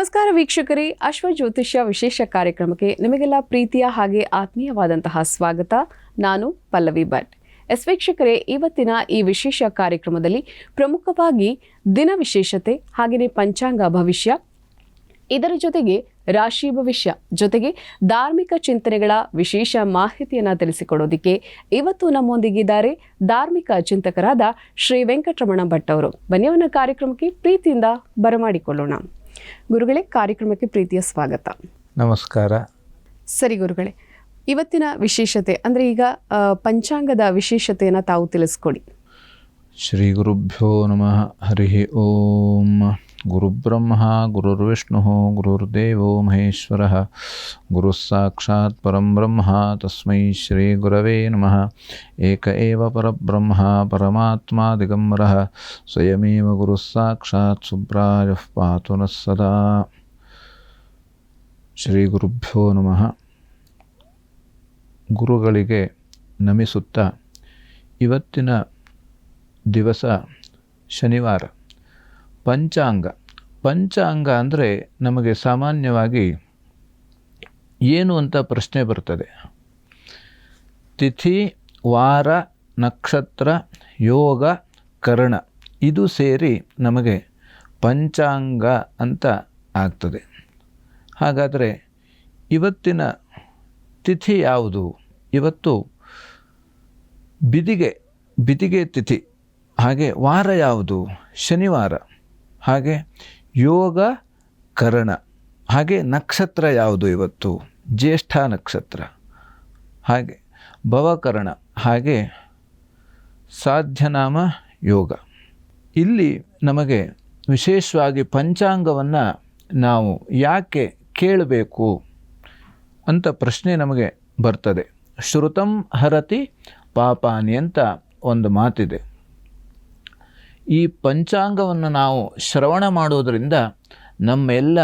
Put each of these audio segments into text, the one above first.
ನಮಸ್ಕಾರ ವೀಕ್ಷಕರೇ, ಅಶ್ವಜ್ಯೋತಿಷ್ಯ ವಿಶೇಷ ಕಾರ್ಯಕ್ರಮಕ್ಕೆ ನಿಮಗೆಲ್ಲ ಪ್ರೀತಿಯ ಹಾಗೆ ಆತ್ಮೀಯವಾದಂತಹ ಸ್ವಾಗತ. ನಾನು ಪಲ್ಲವಿ ಭಟ್. ವೀಕ್ಷಕರೇ, ಇವತ್ತಿನ ಈ ವಿಶೇಷ ಕಾರ್ಯಕ್ರಮದಲ್ಲಿ ಪ್ರಮುಖವಾಗಿ ದಿನ ವಿಶೇಷತೆ ಹಾಗೆಯೇ ಪಂಚಾಂಗ ಭವಿಷ್ಯ, ಇದರ ಜೊತೆಗೆ ರಾಶಿ ಭವಿಷ್ಯ, ಜೊತೆಗೆ ಧಾರ್ಮಿಕ ಚಿಂತನೆಗಳ ವಿಶೇಷ ಮಾಹಿತಿಯನ್ನು ತಿಳಿಸಿಕೊಡೋದಕ್ಕೆ ಇವತ್ತು ನಮ್ಮೊಂದಿಗಿದ್ದಾರೆ ಧಾರ್ಮಿಕ ಚಿಂತಕರಾದ ಶ್ರೀ ವೆಂಕಟರಮಣ ಭಟ್ ಅವರು. ಬನ್ನಿಯವನ ಕಾರ್ಯಕ್ರಮಕ್ಕೆ ಪ್ರೀತಿಯಿಂದ ಬರಮಾಡಿಕೊಳ್ಳೋಣ. ಗುರುಗಳೇ, ಕಾರ್ಯಕ್ರಮಕ್ಕೆ ಪ್ರೀತಿಯ ಸ್ವಾಗತ. ನಮಸ್ಕಾರ. ಸರಿ ಗುರುಗಳೇ, ಇವತ್ತಿನ ವಿಶೇಷತೆ ಅಂದರೆ ಈಗ ಪಂಚಾಂಗದ ವಿಶೇಷತೆಯನ್ನು ತಾವು ತಿಳಿಸ್ಕೊಡಿ. ಶ್ರೀ ಗುರುಭ್ಯೋ ನಮಃ. ಹರಿ ಓಂ. ಗುರುಬ್ರಹ್ಮ ಗುರುರ್ವಿಷ್ಣು ಗುರುರ್ದೇವೋ ಮಹೇಶ್ವರ, ಗುರು ಸಾಕ್ಷಾತ್ ಪರಂ ಬ್ರಹ್ಮ ತಸ್ಮೈ ಶ್ರೀ ಗುರವೇ ನಮಃ. ಏಕ ಏವ ಪರಬ್ರಹ್ಮ ಪರಮಾತ್ಮ ದಿಗಂಬರಃ, ಸ್ವಯಮೇವ ಗುರು ಸಾಕ್ಷಾತ್ ಸುಬ್ರಾಯಃ ಪಾತು ನಃ ಸದಾ. ಶ್ರೀ ಗುರುಭ್ಯೋ ನಮಃ. ಗುರುಗಳಿಗೆ ನಮಿಸುತ್ತಾ, ಇವತ್ತಿನ ದಿವಸ ಶನಿವಾರ. ಪಂಚಾಂಗ ಅಂದರೆ ನಮಗೆ ಸಾಮಾನ್ಯವಾಗಿ ಏನು ಅಂತ ಪ್ರಶ್ನೆ ಬರ್ತದೆ. ತಿಥಿ, ವಾರ, ನಕ್ಷತ್ರ, ಯೋಗ, ಕರ್ಣ ಇದು ಸೇರಿ ನಮಗೆ ಪಂಚಾಂಗ ಅಂತ ಆಗ್ತದೆ. ಹಾಗಾದರೆ ಇವತ್ತಿನ ತಿಥಿ ಯಾವುದು? ಇವತ್ತು ಬಿದಿಗೆ ತಿಥಿ. ಹಾಗೆ ವಾರ ಯಾವುದು? ಶನಿವಾರ. ಹಾಗೆ ಯೋಗ, ಕರ್ಣ. ಹಾಗೆ ನಕ್ಷತ್ರ ಯಾವುದು? ಇವತ್ತು ಜ್ಯೇಷ್ಠ ನಕ್ಷತ್ರ. ಹಾಗೆ ಭವಕರ್ಣ. ಹಾಗೆ ಸಾಧ್ಯನಾಮ ಯೋಗ. ಇಲ್ಲಿ ನಮಗೆ ವಿಶೇಷವಾಗಿ ಪಂಚಾಂಗವನ್ನು ನಾವು ಯಾಕೆ ಕೇಳಬೇಕು ಅಂತ ಪ್ರಶ್ನೆ ನಮಗೆ ಬರ್ತದೆ. ಶ್ರುತಂ ಹರತಿ ಪಾಪಾನಿ ಅಂತ ಒಂದು ಮಾತಿದೆ. ಈ ಪಂಚಾಂಗವನ್ನು ನಾವು ಶ್ರವಣ ಮಾಡೋದರಿಂದ ನಮ್ಮೆಲ್ಲ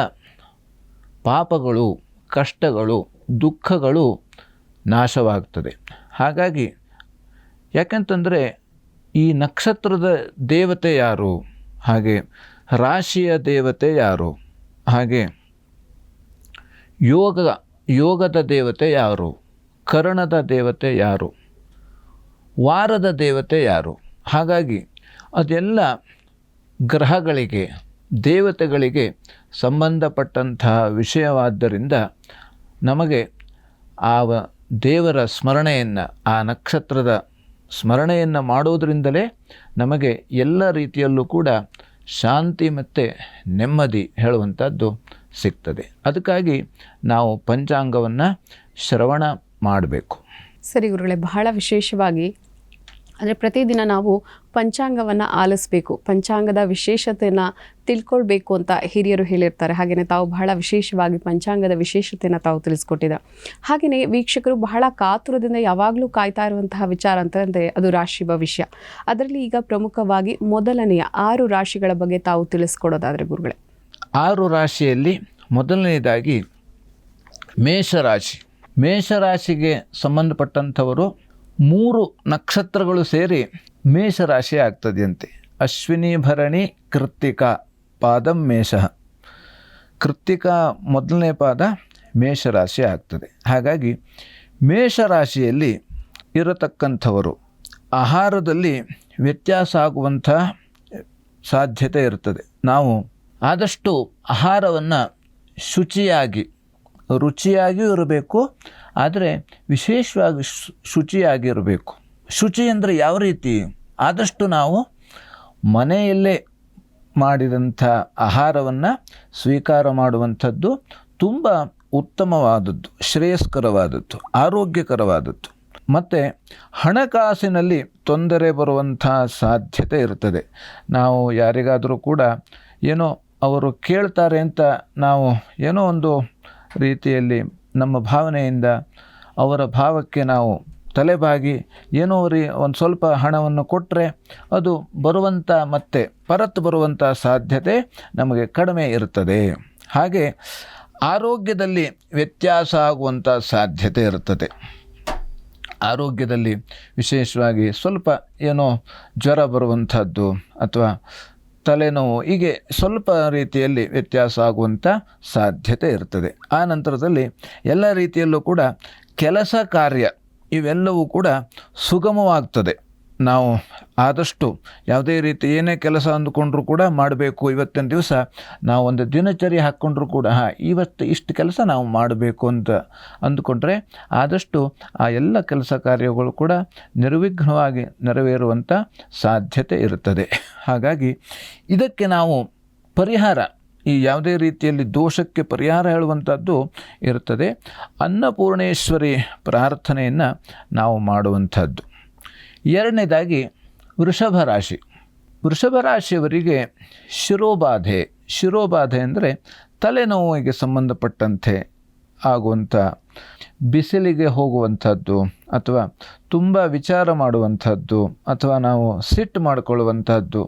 ಪಾಪಗಳು, ಕಷ್ಟಗಳು, ದುಃಖಗಳು ನಾಶವಾಗ್ತದೆ. ಹಾಗಾಗಿ ಯಾಕೆಂತಂದರೆ ಈ ನಕ್ಷತ್ರದ ದೇವತೆ ಯಾರು? ಹಾಗೆ ರಾಶಿಯ ದೇವತೆ ಯಾರು? ಹಾಗೆ ಯೋಗದ ದೇವತೆ ಯಾರು? ಕರ್ಣದ ದೇವತೆ ಯಾರು? ವಾರದ ದೇವತೆ ಯಾರು? ಹಾಗಾಗಿ ಅದೆಲ್ಲ ಗ್ರಹಗಳಿಗೆ, ದೇವತೆಗಳಿಗೆ ಸಂಬಂಧಪಟ್ಟಂತಹ ವಿಷಯವಾದ್ದರಿಂದ ನಮಗೆ ಆ ದೇವರ ಸ್ಮರಣೆಯನ್ನು, ಆ ನಕ್ಷತ್ರದ ಸ್ಮರಣೆಯನ್ನು ಮಾಡೋದರಿಂದಲೇ ನಮಗೆ ಎಲ್ಲ ರೀತಿಯಲ್ಲೂ ಕೂಡ ಶಾಂತಿ ಮತ್ತು ನೆಮ್ಮದಿ ಹೇಳುವಂಥದ್ದು ಸಿಗ್ತದೆ. ಅದಕ್ಕಾಗಿ ನಾವು ಪಂಚಾಂಗವನ್ನು ಶ್ರವಣ ಮಾಡಬೇಕು. ಸರಿ ಗುರುಗಳೇ, ಬಹಳ ವಿಶೇಷವಾಗಿ ಅಂದರೆ ಪ್ರತಿದಿನ ನಾವು ಪಂಚಾಂಗವನ್ನು ಆಲಿಸಬೇಕು, ಪಂಚಾಂಗದ ವಿಶೇಷತೆಯನ್ನು ತಿಳ್ಕೊಳ್ಬೇಕು ಅಂತ ಹಿರಿಯರು ಹೇಳಿರ್ತಾರೆ. ಹಾಗೆಯೇ ತಾವು ಬಹಳ ವಿಶೇಷವಾಗಿ ಪಂಚಾಂಗದ ವಿಶೇಷತೆಯನ್ನು ತಾವು ತಿಳಿಸ್ಕೊಟ್ಟಿದ್ದಾರೆ. ಹಾಗೆಯೇ ವೀಕ್ಷಕರು ಬಹಳ ಕಾತುರದಿಂದ ಯಾವಾಗಲೂ ಕಾಯ್ತಾ ಇರುವಂತಹ ವಿಚಾರ ಅಂತಂದರೆ ಅದು ರಾಶಿ ಭವಿಷ್ಯ. ಅದರಲ್ಲಿ ಈಗ ಪ್ರಮುಖವಾಗಿ ಮೊದಲನೆಯ 6 ರಾಶಿಗಳ ಬಗ್ಗೆ ತಾವು ತಿಳಿಸ್ಕೊಡೋದಾದರೆ ಗುರುಗಳೇ. 6 ರಾಶಿಯಲ್ಲಿ ಮೊದಲನೆಯದಾಗಿ ಮೇಷರಾಶಿ. ಮೇಷರಾಶಿಗೆ ಸಂಬಂಧಪಟ್ಟಂಥವರು 3 ನಕ್ಷತ್ರಗಳು ಸೇರಿ ಮೇಷರಾಶಿ ಆಗ್ತದೆಯಂತೆ. ಅಶ್ವಿನಿ, ಭರಣಿ, ಕೃತ್ತಿಕಾ ಪಾದಂ ಮೇಷ. ಕೃತ್ತಿಕಾ ಮೊದಲನೇ ಪಾದ ಮೇಷರಾಶಿ ಆಗ್ತದೆ. ಹಾಗಾಗಿ ಮೇಷರಾಶಿಯಲ್ಲಿ ಇರತಕ್ಕಂಥವರು ಆಹಾರದಲ್ಲಿ ವ್ಯತ್ಯಾಸ ಆಗುವಂಥ ಸಾಧ್ಯತೆ ಇರ್ತದೆ. ನಾವು ಆದಷ್ಟು ಆಹಾರವನ್ನು ರುಚಿಯಾಗಿಯೂ ಇರಬೇಕು, ಆದರೆ ವಿಶೇಷವಾಗಿ ಶುಚಿಯಾಗಿರಬೇಕು. ಶುಚಿ ಅಂದರೆ ಯಾವ ರೀತಿ? ಆದಷ್ಟು ನಾವು ಮನೆಯಲ್ಲೇ ಮಾಡಿದಂಥ ಆಹಾರವನ್ನು ಸ್ವೀಕಾರ ಮಾಡುವಂಥದ್ದು ತುಂಬ ಉತ್ತಮವಾದದ್ದು, ಶ್ರೇಯಸ್ಕರವಾದದ್ದು, ಆರೋಗ್ಯಕರವಾದದ್ದು. ಮತ್ತು ಹಣಕಾಸಿನಲ್ಲಿ ತೊಂದರೆ ಬರುವಂಥ ಸಾಧ್ಯತೆ ಇರ್ತದೆ. ನಾವು ಯಾರಿಗಾದರೂ ಕೂಡ ಏನೋ ಅವರು ಕೇಳ್ತಾರೆ ಅಂತ ನಾವು ಏನೋ ಒಂದು ರೀತಿಯಲ್ಲಿ ನಮ್ಮ ಭಾವನೆಯಿಂದ ಅವರ ಭಾವಕ್ಕೆ ನಾವು ತಲೆಬಾಗಿ ಏನೋ ಒಂದು ಸ್ವಲ್ಪ ಹಣವನ್ನು ಕೊಟ್ಟರೆ ಅದು ಮತ್ತೆ ಪರತ್ತು ಬರುವಂಥ ಸಾಧ್ಯತೆ ನಮಗೆ ಕಡಿಮೆ ಇರ್ತದೆ. ಹಾಗೆ ಆರೋಗ್ಯದಲ್ಲಿ ವ್ಯತ್ಯಾಸ ಆಗುವಂಥ ಸಾಧ್ಯತೆ ಇರ್ತದೆ. ಆರೋಗ್ಯದಲ್ಲಿ ವಿಶೇಷವಾಗಿ ಸ್ವಲ್ಪ ಏನೋ ಜ್ವರ ಬರುವಂಥದ್ದು ಅಥವಾ ತಲೆನೋವು, ಹೀಗೆ ಸ್ವಲ್ಪ ರೀತಿಯಲ್ಲಿ ವ್ಯತ್ಯಾಸ ಆಗುವಂಥ ಸಾಧ್ಯತೆ ಇರ್ತದೆ. ಆ ನಂತರದಲ್ಲಿ ಎಲ್ಲ ರೀತಿಯಲ್ಲೂ ಕೂಡ ಕೆಲಸ ಕಾರ್ಯ ಇವೆಲ್ಲವೂ ಕೂಡ ಸುಗಮವಾಗ್ತದೆ. ನಾವು ಆದಷ್ಟು ಯಾವುದೇ ರೀತಿ ಏನೇ ಕೆಲಸ ಅಂದುಕೊಂಡ್ರೂ ಕೂಡ ಮಾಡಬೇಕು, ಇವತ್ತಿನ ದಿವಸ ನಾವು ಒಂದು ದಿನಚರಿ ಹಾಕ್ಕೊಂಡ್ರೂ ಕೂಡ ಇವತ್ತು ಇಷ್ಟು ಕೆಲಸ ನಾವು ಮಾಡಬೇಕು ಅಂತ ಅಂದುಕೊಂಡ್ರೆ ಆದಷ್ಟು ಆ ಎಲ್ಲ ಕೆಲಸ ಕಾರ್ಯಗಳು ಕೂಡ ನಿರ್ವಿಘ್ನವಾಗಿ ನೆರವೇರುವಂಥ ಸಾಧ್ಯತೆ ಇರುತ್ತದೆ. ಹಾಗಾಗಿ ಇದಕ್ಕೆ ನಾವು ಪರಿಹಾರ, ಈ ಯಾವುದೇ ರೀತಿಯಲ್ಲಿ ದೋಷಕ್ಕೆ ಪರಿಹಾರ ಹೇಳುವಂಥದ್ದು ಇರುತ್ತದೆ. ಅನ್ನಪೂರ್ಣೇಶ್ವರಿ ಪ್ರಾರ್ಥನೆಯನ್ನು ನಾವು ಮಾಡುವಂಥದ್ದು. ಎರಡನೇದಾಗಿ ವೃಷಭ ರಾಶಿ. ವೃಷಭ ರಾಶಿಯವರಿಗೆ ಶಿರೋಬಾಧೆ ಅಂದರೆ ತಲೆನೋವಿಗೆ ಸಂಬಂಧಪಟ್ಟಂತೆ ಆಗುವಂಥ, ಬಿಸಿಲಿಗೆ ಹೋಗುವಂಥದ್ದು ಅಥವಾ ತುಂಬ ವಿಚಾರ ಮಾಡುವಂಥದ್ದು ಅಥವಾ ನಾವು ಸಿಟ್ಟು ಮಾಡಿಕೊಳ್ಳುವಂಥದ್ದು,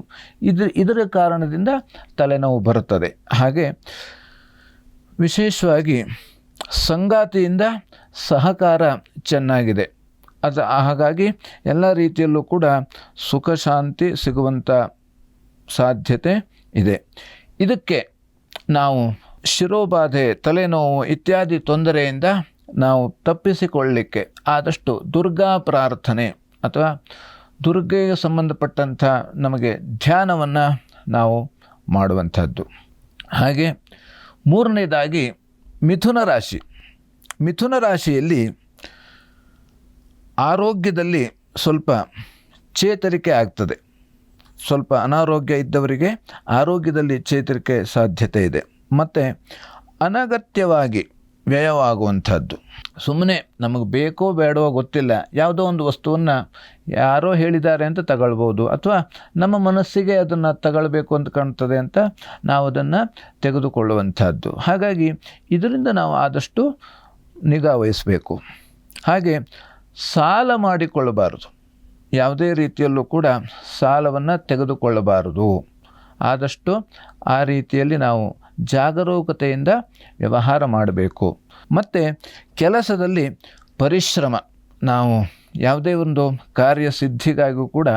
ಇದರ ಕಾರಣದಿಂದ ತಲೆನೋವು ಬರುತ್ತದೆ. ಹಾಗೆ ವಿಶೇಷವಾಗಿ ಸಂಗಾತಿಯಿಂದ ಸಹಕಾರ ಚೆನ್ನಾಗಿದೆ. ಹಾಗಾಗಿ ಎಲ್ಲ ರೀತಿಯಲ್ಲೂ ಕೂಡ ಸುಖ ಶಾಂತಿ ಸಿಗುವಂಥ ಸಾಧ್ಯತೆ ಇದೆ. ಇದಕ್ಕೆ ನಾವು ಶಿರೋಬಾಧೆ, ತಲೆನೋವು ಇತ್ಯಾದಿ ತೊಂದರೆಯಿಂದ ನಾವು ತಪ್ಪಿಸಿಕೊಳ್ಳಲಿಕ್ಕೆ ಆದಷ್ಟು ದುರ್ಗಾ ಪ್ರಾರ್ಥನೆ ಅಥವಾ ದುರ್ಗೆಗೆ ಸಂಬಂಧಪಟ್ಟಂಥ ನಮಗೆ ಧ್ಯಾನವನ್ನು ನಾವು ಮಾಡುವಂಥದ್ದು. ಹಾಗೆ ಮೂರನೇದಾಗಿ ಮಿಥುನ ರಾಶಿ. ಮಿಥುನ ರಾಶಿಯಲ್ಲಿ ಆರೋಗ್ಯದಲ್ಲಿ ಸ್ವಲ್ಪ ಚೇತರಿಕೆ ಆಗ್ತದೆ. ಸ್ವಲ್ಪ ಅನಾರೋಗ್ಯ ಇದ್ದವರಿಗೆ ಆರೋಗ್ಯದಲ್ಲಿ ಚೇತರಿಕೆ ಸಾಧ್ಯತೆ ಇದೆ. ಮತ್ತು ಅನಗತ್ಯವಾಗಿ ವ್ಯಯವಾಗುವಂಥದ್ದು, ಸುಮ್ಮನೆ ನಮಗೆ ಬೇಕೋ ಬೇಡವೋ ಗೊತ್ತಿಲ್ಲ, ಯಾವುದೋ ಒಂದು ವಸ್ತುವನ್ನು ಯಾರೋ ಹೇಳಿದ್ದಾರೆ ಅಂತ ತಗೊಳ್ಬೋದು, ಅಥವಾ ನಮ್ಮ ಮನಸ್ಸಿಗೆ ಅದನ್ನು ತಗೊಳ್ಬೇಕು ಅಂತ ಕಾಣ್ತದೆ ಅಂತ ನಾವು ಅದನ್ನು ತೆಗೆದುಕೊಳ್ಳುವಂಥದ್ದು. ಹಾಗಾಗಿ ಇದರಿಂದ ನಾವು ಆದಷ್ಟು ನಿಗಾ ವಹಿಸಬೇಕು. ಹಾಗೆ ಸಾಲ ಮಾಡಿಕೊಳ್ಳಬಾರದು, ಯಾವುದೇ ರೀತಿಯಲ್ಲೂ ಕೂಡ ಸಾಲವನ್ನು ತೆಗೆದುಕೊಳ್ಳಬಾರದು. ಆದಷ್ಟು ಆ ರೀತಿಯಲ್ಲಿ ನಾವು ಜಾಗರೂಕತೆಯಿಂದ ವ್ಯವಹಾರ ಮಾಡಬೇಕು. ಮತ್ತು ಕೆಲಸದಲ್ಲಿ ಪರಿಶ್ರಮ, ನಾವು ಯಾವುದೇ ಒಂದು ಕಾರ್ಯಸಿದ್ಧಿಗಾಗೂ ಕೂಡ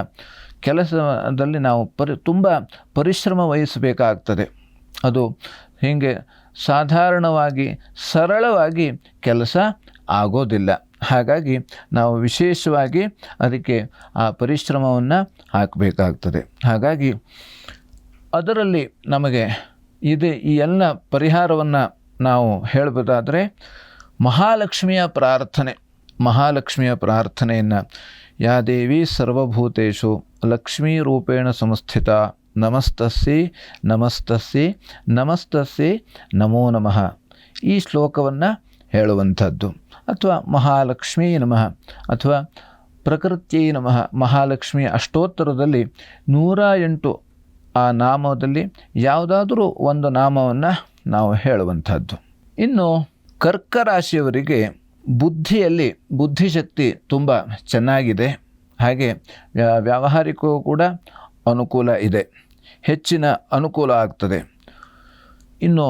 ಕೆಲಸದಲ್ಲಿ ನಾವು ತುಂಬ ಪರಿಶ್ರಮ ವಹಿಸಬೇಕಾಗ್ತದೆ. ಅದು ಹೀಗೆ ಸಾಧಾರಣವಾಗಿ ಸರಳವಾಗಿ ಕೆಲಸ ಆಗೋದಿಲ್ಲ. ಹಾಗಾಗಿ ನಾವು ವಿಶೇಷವಾಗಿ ಅದಕ್ಕೆ ಆ ಪರಿಶ್ರಮವನ್ನು ಹಾಕಬೇಕಾಗ್ತದೆ. ಹಾಗಾಗಿ ಅದರಲ್ಲಿ ನಮಗೆ ಈ ಎಲ್ಲ ಪರಿಹಾರವನ್ನು ನಾವು ಹೇಳಬಹುದಾದರೆ ಮಹಾಲಕ್ಷ್ಮಿಯ ಪ್ರಾರ್ಥನೆಯನ್ನು ಯಾ ದೇವಿ ಸರ್ವಭೂತೇಷು ಲಕ್ಷ್ಮೀ ರೂಪೇಣ ಸಂಸ್ಥಿತ ನಮಸ್ತಸ್ಯೈ ನಮಸ್ತಸ್ಯೈ ನಮಸ್ತಸ್ಯೈ ನಮೋ ನಮಃ, ಈ ಶ್ಲೋಕವನ್ನು ಹೇಳುವಂಥದ್ದು. ಅಥವಾ ಮಹಾಲಕ್ಷ್ಮೀ ನಮಃ ಅಥವಾ ಪ್ರಕೃತ್ಯೈ ನಮಃ, ಮಹಾಲಕ್ಷ್ಮಿ ಅಷ್ಟೋತ್ತರದಲ್ಲಿ 108 ಆ ನಾಮದಲ್ಲಿ ಯಾವುದಾದರೂ ಒಂದು ನಾಮವನ್ನು ನಾವು ಹೇಳುವಂಥದ್ದು. ಇನ್ನು ಕರ್ಕ ರಾಶಿಯವರಿಗೆ ಬುದ್ಧಿಶಕ್ತಿ ತುಂಬ ಚೆನ್ನಾಗಿದೆ. ಹಾಗೆ ವ್ಯಾವಹಾರಿಕವೂ ಕೂಡ ಅನುಕೂಲ ಇದೆ, ಹೆಚ್ಚಿನ ಅನುಕೂಲ ಆಗ್ತದೆ. ಇನ್ನು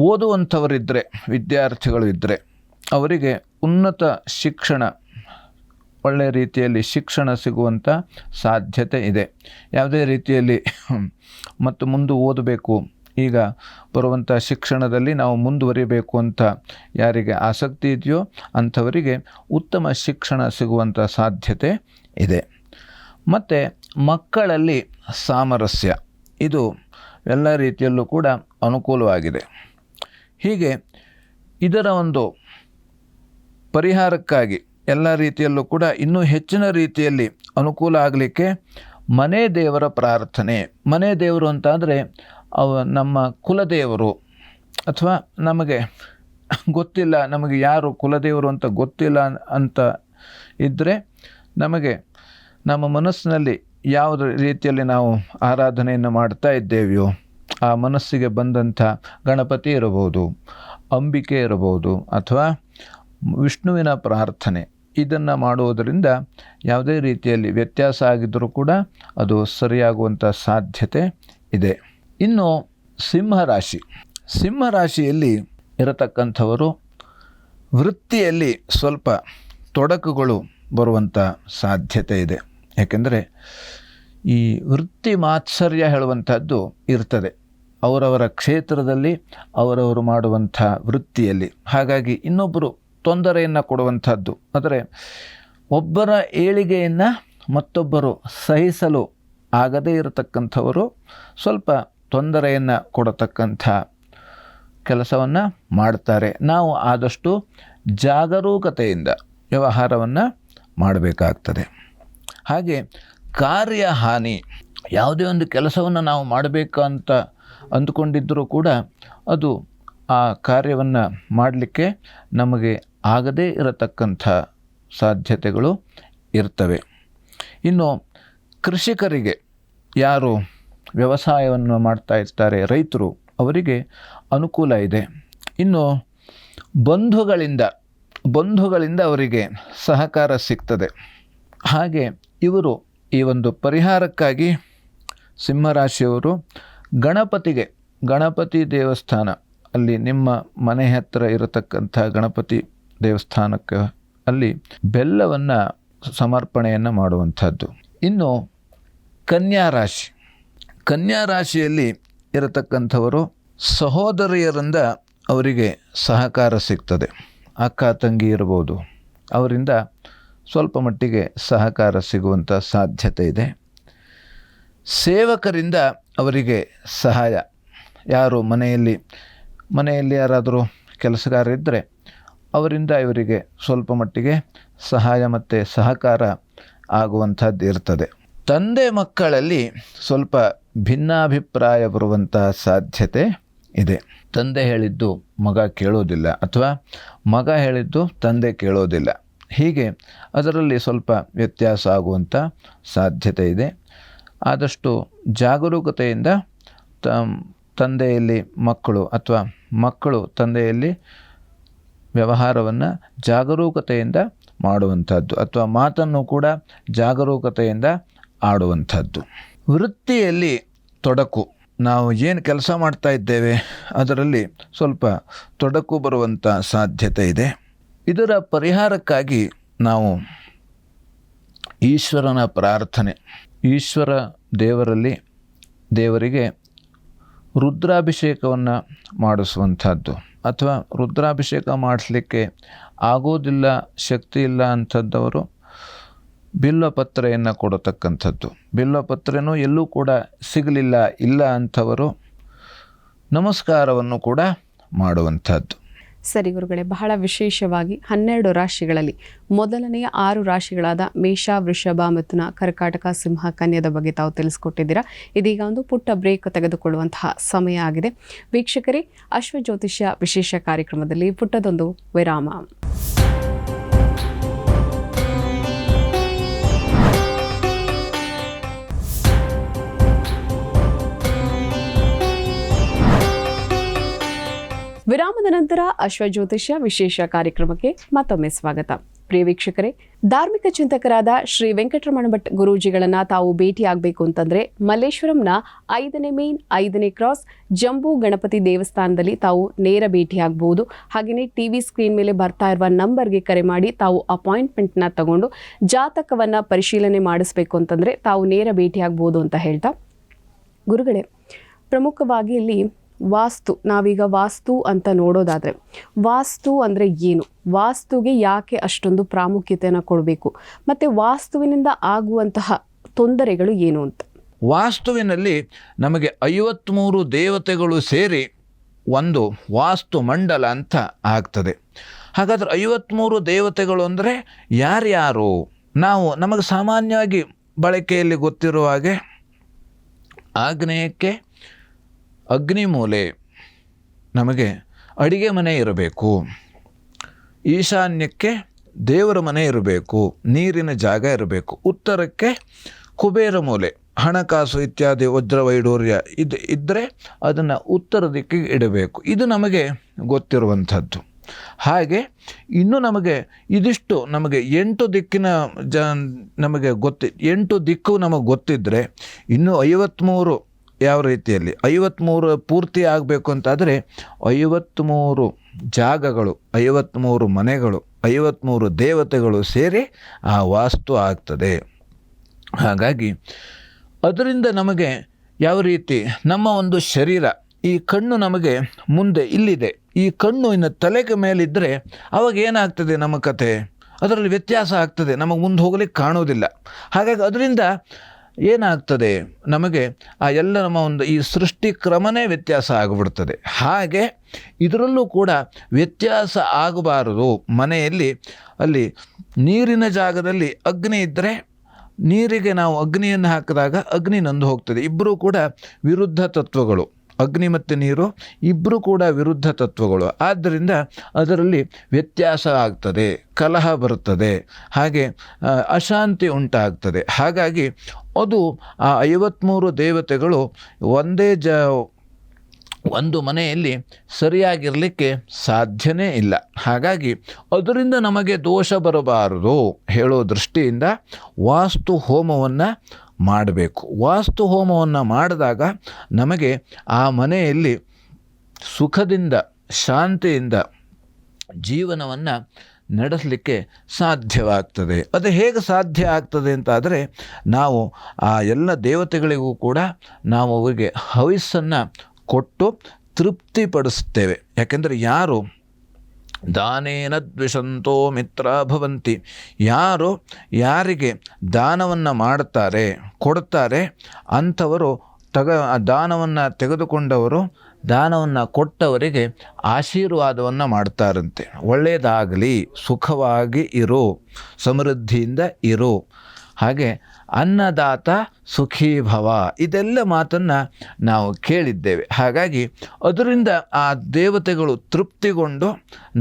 ಓದುವಂಥವರಿದ್ದರೆ, ವಿದ್ಯಾರ್ಥಿಗಳು ಇದ್ದರೆ ಅವರಿಗೆ ಉನ್ನತ ಶಿಕ್ಷಣ, ಒಳ್ಳೆಯ ರೀತಿಯಲ್ಲಿ ಶಿಕ್ಷಣ ಸಿಗುವಂಥ ಸಾಧ್ಯತೆ ಇದೆ. ಯಾವುದೇ ರೀತಿಯಲ್ಲಿ ಮತ್ತು ಮುಂದೆ ಓದಬೇಕು, ಈಗ ಬರುವಂಥ ಶಿಕ್ಷಣದಲ್ಲಿ ನಾವು ಮುಂದುವರಿಬೇಕು ಅಂತ ಯಾರಿಗೆ ಆಸಕ್ತಿ ಇದೆಯೋ ಅಂಥವರಿಗೆ ಉತ್ತಮ ಶಿಕ್ಷಣ ಸಿಗುವಂಥ ಸಾಧ್ಯತೆ ಇದೆ. ಮತ್ತು ಮಕ್ಕಳಲ್ಲಿ ಸಾಮರಸ್ಯ, ಇದು ಎಲ್ಲ ರೀತಿಯಲ್ಲೂ ಕೂಡ ಅನುಕೂಲವಾಗಿದೆ. ಹೀಗೆ ಇದರ ಒಂದು ಪರಿಹಾರಕ್ಕಾಗಿ ಎಲ್ಲ ರೀತಿಯಲ್ಲೂ ಕೂಡ ಇನ್ನೂ ಹೆಚ್ಚಿನ ರೀತಿಯಲ್ಲಿ ಅನುಕೂಲ ಆಗಲಿಕ್ಕೆ ಮನೆ ದೇವರ ಪ್ರಾರ್ಥನೆ. ಮನೆ ದೇವರು ಅಂತಾದರೆ ನಮ್ಮ ಕುಲದೇವರು, ಅಥವಾ ನಮಗೆ ಗೊತ್ತಿಲ್ಲ, ನಮಗೆ ಯಾರು ಕುಲದೇವರು ಅಂತ ಗೊತ್ತಿಲ್ಲ ಅಂತ ಇದ್ದರೆ ನಮಗೆ ನಮ್ಮ ಮನಸ್ಸಿನಲ್ಲಿ ಯಾವುದೇ ರೀತಿಯಲ್ಲಿ ನಾವು ಆರಾಧನೆಯನ್ನು ಮಾಡ್ತಾ ಇದ್ದೇವೆಯೋ ಆ ಮನಸ್ಸಿಗೆ ಬಂದಂಥ ಗಣಪತಿ ಇರಬಹುದು, ಅಂಬಿಕೆ ಇರಬಹುದು, ಅಥವಾ ವಿಷ್ಣುವಿನ ಪ್ರಾರ್ಥನೆ, ಇದನ್ನು ಮಾಡುವುದರಿಂದ ಯಾವುದೇ ರೀತಿಯಲ್ಲಿ ವ್ಯತ್ಯಾಸ ಆಗಿದ್ದರೂ ಕೂಡ ಅದು ಸರಿಯಾಗುವಂಥ ಸಾಧ್ಯತೆ ಇದೆ. ಇನ್ನು ಸಿಂಹರಾಶಿಯಲ್ಲಿ ಇರತಕ್ಕಂಥವರು ವೃತ್ತಿಯಲ್ಲಿ ಸ್ವಲ್ಪ ತೊಡಕುಗಳು ಬರುವಂಥ ಸಾಧ್ಯತೆ ಇದೆ. ಯಾಕೆಂದರೆ ಈ ವೃತ್ತಿ ಮಾತ್ಸರ್ಯ ಹೇಳುವಂಥದ್ದು ಇರ್ತದೆ ಅವರವರ ಕ್ಷೇತ್ರದಲ್ಲಿ, ಅವರವರು ಮಾಡುವಂಥ ವೃತ್ತಿಯಲ್ಲಿ. ಹಾಗಾಗಿ ಇನ್ನೊಬ್ಬರು ತೊಂದರೆಯನ್ನು ಕೊಡುವಂಥದ್ದು, ಆದರೆ ಒಬ್ಬರ ಏಳಿಗೆಯನ್ನು ಮತ್ತೊಬ್ಬರು ಸಹಿಸಲು ಆಗದೇ ಇರತಕ್ಕಂಥವರು ಸ್ವಲ್ಪ ತೊಂದರೆಯನ್ನು ಕೊಡತಕ್ಕಂಥ ಕೆಲಸವನ್ನು ಮಾಡ್ತಾರೆ. ನಾವು ಆದಷ್ಟು ಜಾಗರೂಕತೆಯಿಂದ ವ್ಯವಹಾರವನ್ನು ಮಾಡಬೇಕಾಗ್ತದೆ. ಹಾಗೆ ಕಾರ್ಯಹಾನಿ, ಯಾವುದೇ ಒಂದು ಕೆಲಸವನ್ನು ನಾವು ಮಾಡಬೇಕು ಅಂತ ಅಂದುಕೊಂಡಿದ್ದರೂ ಕೂಡ ಅದು ಆ ಕಾರ್ಯವನ್ನು ಮಾಡಲಿಕ್ಕೆ ನಮಗೆ ಆಗದೇ ಇರತಕ್ಕಂಥ ಸಾಧ್ಯತೆಗಳು ಇರ್ತವೆ. ಇನ್ನು ಕೃಷಿಕರಿಗೆ, ಯಾರು ವ್ಯವಸಾಯವನ್ನು ಮಾಡ್ತಾ ಇರ್ತಾರೆ, ರೈತರು, ಅವರಿಗೆ ಅನುಕೂಲ ಇದೆ. ಇನ್ನು ಬಂಧುಗಳಿಂದ ಅವರಿಗೆ ಸಹಕಾರ ಸಿಗ್ತದೆ. ಹಾಗೆ ಇವರು ಈ ಒಂದು ಪರಿಹಾರಕ್ಕಾಗಿ ಸಿಂಹರಾಶಿಯವರು ಗಣಪತಿ ದೇವಸ್ಥಾನ, ಅಲ್ಲಿ ನಿಮ್ಮ ಮನೆ ಹತ್ತಿರ ಇರತಕ್ಕಂಥ ಗಣಪತಿ ದೇವಸ್ಥಾನಕ್ಕೆ ಅಲ್ಲಿ ಬೆಲ್ಲವನ್ನು ಸಮರ್ಪಣೆಯನ್ನು ಮಾಡುವಂಥದ್ದು. ಇನ್ನು ಕನ್ಯಾ ರಾಶಿಯಲ್ಲಿ ಇರತಕ್ಕಂಥವರು ಸಹೋದರಿಯರಿಂದ ಅವರಿಗೆ ಸಹಕಾರ ಸಿಗ್ತದೆ. ಅಕ್ಕ ತಂಗಿ ಇರ್ಬೋದು, ಅವರಿಂದ ಸ್ವಲ್ಪ ಮಟ್ಟಿಗೆ ಸಹಕಾರ ಸಿಗುವಂಥ ಸಾಧ್ಯತೆ ಇದೆ. ಸೇವಕರಿಂದ ಅವರಿಗೆ ಸಹಾಯ, ಯಾರು ಮನೆಯಲ್ಲಿ ಯಾರಾದರೂ ಕೆಲಸಗಾರರಿದ್ದರೆ ಅವರಿಂದ ಇವರಿಗೆ ಸ್ವಲ್ಪ ಮಟ್ಟಿಗೆ ಸಹಾಯ ಮತ್ತು ಸಹಕಾರ ಆಗುವಂಥದ್ದು ಇರ್ತದೆ. ತಂದೆ ಮಕ್ಕಳಲ್ಲಿ ಸ್ವಲ್ಪ ಭಿನ್ನಾಭಿಪ್ರಾಯ ಬರುವಂಥ ಸಾಧ್ಯತೆ ಇದೆ. ತಂದೆ ಹೇಳಿದ್ದು ಮಗ ಕೇಳೋದಿಲ್ಲ, ಅಥವಾ ಮಗ ಹೇಳಿದ್ದು ತಂದೆ ಕೇಳೋದಿಲ್ಲ. ಹೀಗೆ ಅದರಲ್ಲಿ ಸ್ವಲ್ಪ ವ್ಯತ್ಯಾಸ ಆಗುವಂಥ ಸಾಧ್ಯತೆ ಇದೆ. ಆದಷ್ಟು ಜಾಗರೂಕತೆಯಿಂದ ತಂದೆಯಲ್ಲಿ ಮಕ್ಕಳು ಅಥವಾ ಮಕ್ಕಳು ತಂದೆಯಲ್ಲಿ ವ್ಯವಹಾರವನ್ನು ಜಾಗರೂಕತೆಯಿಂದ ಮಾಡುವಂಥದ್ದು, ಅಥವಾ ಮಾತನ್ನು ಕೂಡ ಜಾಗರೂಕತೆಯಿಂದ ಆಡುವಂಥದ್ದು. ವೃತ್ತಿಯಲ್ಲಿ ತೊಡಕು, ನಾವು ಏನು ಕೆಲಸ ಮಾಡ್ತಾ ಇದ್ದೇವೆ ಅದರಲ್ಲಿ ಸ್ವಲ್ಪ ತೊಡಕು ಬರುವಂಥ ಸಾಧ್ಯತೆ ಇದೆ. ಇದರ ಪರಿಹಾರಕ್ಕಾಗಿ ನಾವು ಈಶ್ವರನ ಪ್ರಾರ್ಥನೆ, ಈಶ್ವರ ದೇವರಿಗೆ ರುದ್ರಾಭಿಷೇಕವನ್ನು ಮಾಡಿಸುವಂಥದ್ದು, ಅಥವಾ ರುದ್ರಾಭಿಷೇಕ ಮಾಡಿಸ್ಲಿಕ್ಕೆ ಆಗೋದಿಲ್ಲ, ಶಕ್ತಿ ಇಲ್ಲ ಅಂಥದ್ದವರು ಬಿಲ್ವಪತ್ರೆಯನ್ನು ಕೊಡತಕ್ಕಂಥದ್ದು. ಬಿಲ್ವಪತ್ರೆನೂ ಎಲ್ಲೂ ಕೂಡ ಸಿಗಲಿಲ್ಲ, ಇಲ್ಲ ಅಂಥವರು ನಮಸ್ಕಾರವನ್ನು ಕೂಡ ಮಾಡುವಂಥದ್ದು. ಸರಿ ಗುರುಗಳೇ, ಬಹಳ ವಿಶೇಷವಾಗಿ 12 ರಾಶಿಗಳಲ್ಲಿ ಮೊದಲನೆಯ 6 ರಾಶಿಗಳಾದ ಮೇಷ, ವೃಷಭ, ಮಿಥುನ, ಕರ್ಕಾಟಕ, ಸಿಂಹ, ಕನ್ಯದ ಬಗ್ಗೆ ತಾವು ತಿಳಿಸ್ಕೊಟ್ಟಿದ್ದೀರಾ. ಇದೀಗ ಒಂದು ಪುಟ್ಟ ಬ್ರೇಕ್ ತೆಗೆದುಕೊಳ್ಳುವಂತಹ ಸಮಯ ಆಗಿದೆ. ವೀಕ್ಷಕರೇ, ಅಶ್ವಜ್ಯೋತಿಷ್ಯ ವಿಶೇಷ ಕಾರ್ಯಕ್ರಮದಲ್ಲಿ ಪುಟ್ಟದೊಂದು ವಿರಾಮ. ವಿರಾಮದ ನಂತರ ಅಶ್ವಜ್ಯೋತಿಷ್ಯ ವಿಶೇಷ ಕಾರ್ಯಕ್ರಮಕ್ಕೆ ಮತ್ತೊಮ್ಮೆ ಸ್ವಾಗತ. ಪ್ರಿಯ ವೀಕ್ಷಕರೇ, ಧಾರ್ಮಿಕ ಚಿಂತಕರಾದ ಶ್ರೀ ವೆಂಕಟರಮಣ ಭಟ್ ಗುರೂಜಿಗಳನ್ನ ತಾವು ಭೇಟಿಯಾಗಬೇಕು ಅಂತಂದ್ರೆ ಮಲ್ಲೇಶ್ವರಂನ 5ನೇ ಮೇನ್ 5ನೇ ಕ್ರಾಸ್ ಜಂಬೂ ಗಣಪತಿ ದೇವಸ್ಥಾನದಲ್ಲಿ ತಾವು ನೇರ ಭೇಟಿಯಾಗಬಹುದು. ಹಾಗೆಯೇ ಟಿವಿ ಸ್ಕ್ರೀನ್ ಮೇಲೆ ಬರ್ತಾ ಇರುವ ನಂಬರ್ಗೆ ಕರೆ ಮಾಡಿ ತಾವು ಅಪಾಯಿಂಟ್ಮೆಂಟ್ನ ತಗೊಂಡು ಜಾತಕವನ್ನ ಪರಿಶೀಲನೆ ಮಾಡಿಸ್ಬೇಕು ಅಂತಂದ್ರೆ ತಾವು ನೇರ ಭೇಟಿಯಾಗಬಹುದು ಅಂತ ಹೇಳ್ತಾ, ಗುರುಗಳೇ, ಪ್ರಮುಖವಾಗಿ ಇಲ್ಲಿ ನಾವೀಗ ವಾಸ್ತು ಅಂತ ನೋಡೋದಾದರೆ, ವಾಸ್ತು ಅಂದರೆ ಏನು, ವಾಸ್ತುಗೆ ಯಾಕೆ ಅಷ್ಟೊಂದು ಪ್ರಾಮುಖ್ಯತೆಯನ್ನು ಕೊಡಬೇಕು, ಮತ್ತು ವಾಸ್ತುವಿನಿಂದ ಆಗುವಂತಹ ತೊಂದರೆಗಳು ಏನು ಅಂತ. ವಾಸ್ತುವಿನಲ್ಲಿ ನಮಗೆ 53 ದೇವತೆಗಳು ಸೇರಿ ಒಂದು ವಾಸ್ತು ಮಂಡಲ ಅಂತ ಆಗ್ತದೆ. ಹಾಗಾದರೆ 53 ದೇವತೆಗಳು ಅಂದರೆ ಯಾರ್ಯಾರು? ನಮಗೆ ಸಾಮಾನ್ಯವಾಗಿ ಬಳಕೆಯಲ್ಲಿ ಗೊತ್ತಿರುವ ಹಾಗೆ ಆಗ್ನೇಯಕ್ಕೆ ಅಗ್ನಿಮೂಲೆ, ನಮಗೆ ಅಡಿಗೆ ಮನೆ ಇರಬೇಕು. ಈಶಾನ್ಯಕ್ಕೆ ದೇವರ ಮನೆ ಇರಬೇಕು, ನೀರಿನ ಜಾಗ ಇರಬೇಕು. ಉತ್ತರಕ್ಕೆ ಕುಬೇರ ಮೂಲೆ, ಹಣಕಾಸು ಇತ್ಯಾದಿ ವಜ್ರ ವೈಡೂರ್ಯ ಇದ್ದರೆ ಅದನ್ನು ಉತ್ತರ ದಿಕ್ಕಿಗೆ ಇಡಬೇಕು. ಇದು ನಮಗೆ ಗೊತ್ತಿರುವಂಥದ್ದು. ಹಾಗೆ ಇನ್ನು ಇದಿಷ್ಟು ನಮಗೆ 8 ದಿಕ್ಕಿನ ನಮಗೆ 8 ದಿಕ್ಕು ನಮಗೆ ಗೊತ್ತಿದ್ದರೆ, ಇನ್ನು 53 ಯಾವ ರೀತಿಯಲ್ಲಿ 53 ಪೂರ್ತಿ ಆಗಬೇಕು ಅಂತಾದರೆ 53 ಜಾಗಗಳು, 53 ಮನೆಗಳು, 53 ದೇವತೆಗಳು ಸೇರಿ ಆ ವಾಸ್ತು ಆಗ್ತದೆ. ಹಾಗಾಗಿ ಅದರಿಂದ ನಮಗೆ ಯಾವ ರೀತಿ ನಮ್ಮ ಒಂದು ಶರೀರ, ಈ ಕಣ್ಣು ನಮಗೆ ಮುಂದೆ ಇಲ್ಲಿದೆ, ಈ ಕಣ್ಣು ಇನ್ನು ತಲೆಗೆ ಮೇಲಿದ್ದರೆ ಅವಾಗ ಏನಾಗ್ತದೆ ನಮ್ಮ ಕತೆ, ಅದರಲ್ಲಿ ವ್ಯತ್ಯಾಸ ಆಗ್ತದೆ, ನಮಗೆ ಮುಂದೆ ಹೋಗಲಿಕ್ಕೆ ಕಾಣೋದಿಲ್ಲ. ಹಾಗಾಗಿ ಅದರಿಂದ ಏನಾಗ್ತದೆ ನಮಗೆ ಆ ಎಲ್ಲ ನಮ್ಮ ಒಂದು ಈ ಸೃಷ್ಟಿ ಕ್ರಮನೇ ವ್ಯತ್ಯಾಸ ಆಗಿಬಿಡ್ತದೆ. ಹಾಗೆ ಇದರಲ್ಲೂ ಕೂಡ ವ್ಯತ್ಯಾಸ ಆಗಬಾರದು. ಮನೆಯಲ್ಲಿ ಅಲ್ಲಿ ನೀರಿನ ಜಾಗದಲ್ಲಿ ಅಗ್ನಿ ಇದ್ದರೆ ನೀರಿಗೆ ನಾವು ಅಗ್ನಿಯನ್ನು ಹಾಕಿದಾಗ ಅಗ್ನಿ ನಂದು ಹೋಗ್ತದೆ. ಇಬ್ಬರೂ ಕೂಡ ವಿರುದ್ಧ ತತ್ವಗಳು, ಅಗ್ನಿ ಮತ್ತು ನೀರು ಇಬ್ಬರೂ ಕೂಡ ವಿರುದ್ಧ ತತ್ವಗಳು. ಆದ್ದರಿಂದ ಅದರಲ್ಲಿ ವ್ಯತ್ಯಾಸ ಆಗ್ತದೆ, ಕಲಹ ಬರುತ್ತದೆ, ಹಾಗೆ ಅಶಾಂತಿ ಉಂಟಾಗ್ತದೆ. ಹಾಗಾಗಿ ಅದು ಆ 53 ದೇವತೆಗಳು ಒಂದು ಮನೆಯಲ್ಲಿ ಸರಿಯಾಗಿರಲಿಕ್ಕೆ ಸಾಧ್ಯನೇ ಇಲ್ಲ. ಹಾಗಾಗಿ ಅದರಿಂದ ನಮಗೆ ದೋಷ ಬರಬಾರದು ಹೇಳೋ ದೃಷ್ಟಿಯಿಂದ ವಾಸ್ತು ಹೋಮವನ್ನು ಮಾಡಬೇಕು. ವಾಸ್ತು ಹೋಮವನ್ನು ಮಾಡಿದಾಗ ನಮಗೆ ಆ ಮನೆಯಲ್ಲಿ ಸುಖದಿಂದ ಶಾಂತಿಯಿಂದ ಜೀವನವನ್ನು ನಡೆಸಲಿಕ್ಕೆ ಸಾಧ್ಯವಾಗ್ತದೆ. ಅದು ಹೇಗೆ ಸಾಧ್ಯ ಆಗ್ತದೆ ಅಂತಾದರೆ, ನಾವು ಆ ಎಲ್ಲ ದೇವತೆಗಳಿಗೂ ಕೂಡ ನಾವು ಅವರಿಗೆ ಹವಿಸ್ಸನ್ನು ಕೊಟ್ಟು ತೃಪ್ತಿಪಡಿಸ್ತೇವೆ. ಯಾಕೆಂದರೆ ಯಾರು ದಾನೇನ ದ್ವಿಷಂತೋ ಮಿತ್ರ ಭವಂತಿ, ಯಾರಿಗೆ ದಾನವನ್ನು ಮಾಡ್ತಾರೆ, ಕೊಡ್ತಾರೆ, ಅಂಥವರು ಆ ದಾನವನ್ನು ತೆಗೆದುಕೊಂಡವರು ದಾನವನ್ನು ಕೊಟ್ಟವರಿಗೆ ಆಶೀರ್ವಾದವನ್ನು ಮಾಡ್ತಾರಂತೆ. ಒಳ್ಳೆಯದಾಗಲಿ, ಸುಖವಾಗಿ ಇರು, ಸಮೃದ್ಧಿಯಿಂದ ಇರು, ಹಾಗೆ ಅನ್ನದಾತ ಸುಖೀ ಭವ, ಇದೆಲ್ಲ ಮಾತನ್ನು ನಾವು ಕೇಳಿದ್ದೇವೆ. ಹಾಗಾಗಿ ಅದರಿಂದ ಆ ದೇವತೆಗಳು ತೃಪ್ತಿಗೊಂಡು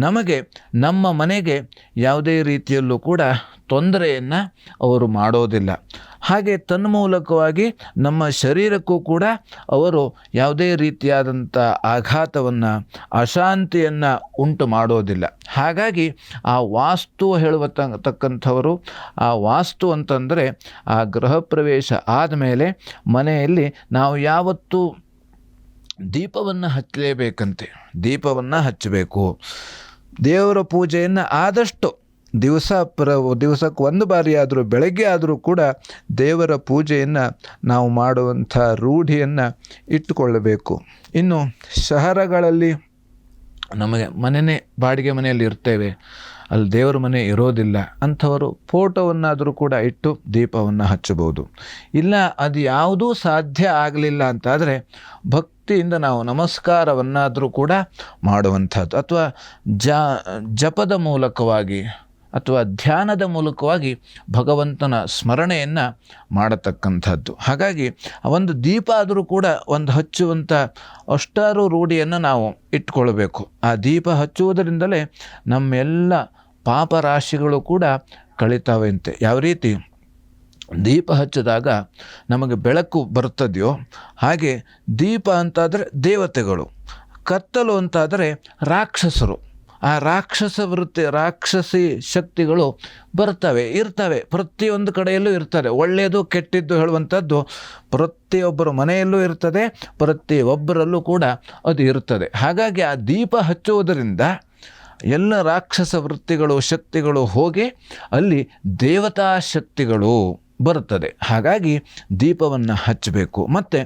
ನಮಗೆ ನಮ್ಮ ಮನೆಗೆ ಯಾವುದೇ ರೀತಿಯಲ್ಲೂ ಕೂಡ ತೊಂದರೆಯನ್ನು ಅವರು ಮಾಡೋದಿಲ್ಲ. ಹಾಗೆ ತನ್ಮೂಲಕವಾಗಿ ನಮ್ಮ ಶರೀರಕ್ಕೂ ಕೂಡ ಅವರು ಯಾವುದೇ ರೀತಿಯಾದಂಥ ಆಘಾತವನ್ನು, ಅಶಾಂತಿಯನ್ನು ಉಂಟು ಮಾಡೋದಿಲ್ಲ. ಹಾಗಾಗಿ ಆ ವಾಸ್ತು ತಕ್ಕಂಥವರು, ಆ ವಾಸ್ತು ಅಂತಂದರೆ ಆ ಗೃಹ ಪ್ರವೇಶ ಆದಮೇಲೆ ಮನೆಯಲ್ಲಿ ನಾವು ಯಾವತ್ತೂ ದೀಪವನ್ನು ಹಚ್ಚಲೇಬೇಕಂತೆ. ದೀಪವನ್ನು ಹಚ್ಚಬೇಕು. ದೇವರ ಪೂಜೆಯನ್ನು ಆದಷ್ಟು ದಿವಸಕ್ಕೆ ಒಂದು ಬಾರಿ ಆದರೂ, ಬೆಳಗ್ಗೆ ಆದರೂ ಕೂಡ ದೇವರ ಪೂಜೆಯನ್ನು ನಾವು ಮಾಡುವಂಥ ರೂಢಿಯನ್ನು ಇಟ್ಟುಕೊಳ್ಳಬೇಕು. ಇನ್ನು ಶಹರಗಳಲ್ಲಿ ನಮಗೆ ಮನೆಯೇ ಬಾಡಿಗೆ ಮನೆಯಲ್ಲಿ ಇರ್ತೇವೆ, ಅಲ್ಲಿ ದೇವರ ಮನೆ ಇರೋದಿಲ್ಲ, ಅಂಥವರು ಫೋಟೋವನ್ನಾದರೂ ಕೂಡ ಇಟ್ಟು ದೀಪವನ್ನು ಹಚ್ಚಬಹುದು. ಇಲ್ಲ ಅದು ಯಾವುದೂ ಸಾಧ್ಯ ಆಗಲಿಲ್ಲ ಅಂತಾದರೆ ಭಕ್ತಿಯಿಂದ ನಾವು ನಮಸ್ಕಾರವನ್ನಾದರೂ ಕೂಡ ಮಾಡುವಂಥದ್ದು, ಅಥವಾ ಜಪದ ಮೂಲಕವಾಗಿ ಅಥವಾ ಧ್ಯಾನದ ಮೂಲಕವಾಗಿ ಭಗವಂತನ ಸ್ಮರಣೆಯನ್ನು ಮಾಡತಕ್ಕಂಥದ್ದು. ಹಾಗಾಗಿ ಒಂದು ದೀಪ ಆದರೂ ಕೂಡ ಒಂದು ಹಚ್ಚುವಂಥ ಅಷ್ಟಾರು ರೂಢಿಯನ್ನು ನಾವು ಇಟ್ಕೊಳ್ಬೇಕು. ಆ ದೀಪ ಹಚ್ಚುವುದರಿಂದಲೇ ನಮ್ಮೆಲ್ಲ ಪಾಪರಾಶಿಗಳು ಕೂಡ ಕಳೀತಾವಂತೆ. ಯಾವ ರೀತಿ ದೀಪ ಹಚ್ಚಿದಾಗ ನಮಗೆ ಬೆಳಕು ಬರ್ತದೆಯೋ ಹಾಗೆ ದೀಪ ಅಂತಾದರೆ ದೇವತೆಗಳು, ಕತ್ತಲು ಅಂತಾದರೆ ರಾಕ್ಷಸರು, ಆ ರಾಕ್ಷಸಿ ಶಕ್ತಿಗಳು ಇರ್ತವೆ, ಪ್ರತಿಯೊಂದು ಕಡೆಯಲ್ಲೂ ಇರ್ತದೆ. ಒಳ್ಳೆಯದು ಕೆಟ್ಟಿದ್ದು ಹೇಳುವಂಥದ್ದು ಪ್ರತಿಯೊಬ್ಬರ ಮನೆಯಲ್ಲೂ ಇರ್ತದೆ, ಪ್ರತಿಯೊಬ್ಬರಲ್ಲೂ ಕೂಡ ಅದು ಇರ್ತದೆ. ಹಾಗಾಗಿ ಆ ದೀಪ ಹಚ್ಚುವುದರಿಂದ ಎಲ್ಲ ರಾಕ್ಷಸ ವೃತ್ತಿಗಳು, ಶಕ್ತಿಗಳು ಹೋಗಿ ಅಲ್ಲಿ ದೇವತಾ ಶಕ್ತಿಗಳು ಬರುತ್ತದೆ. ಹಾಗಾಗಿ ದೀಪವನ್ನು ಹಚ್ಚಬೇಕು. ಮತ್ತು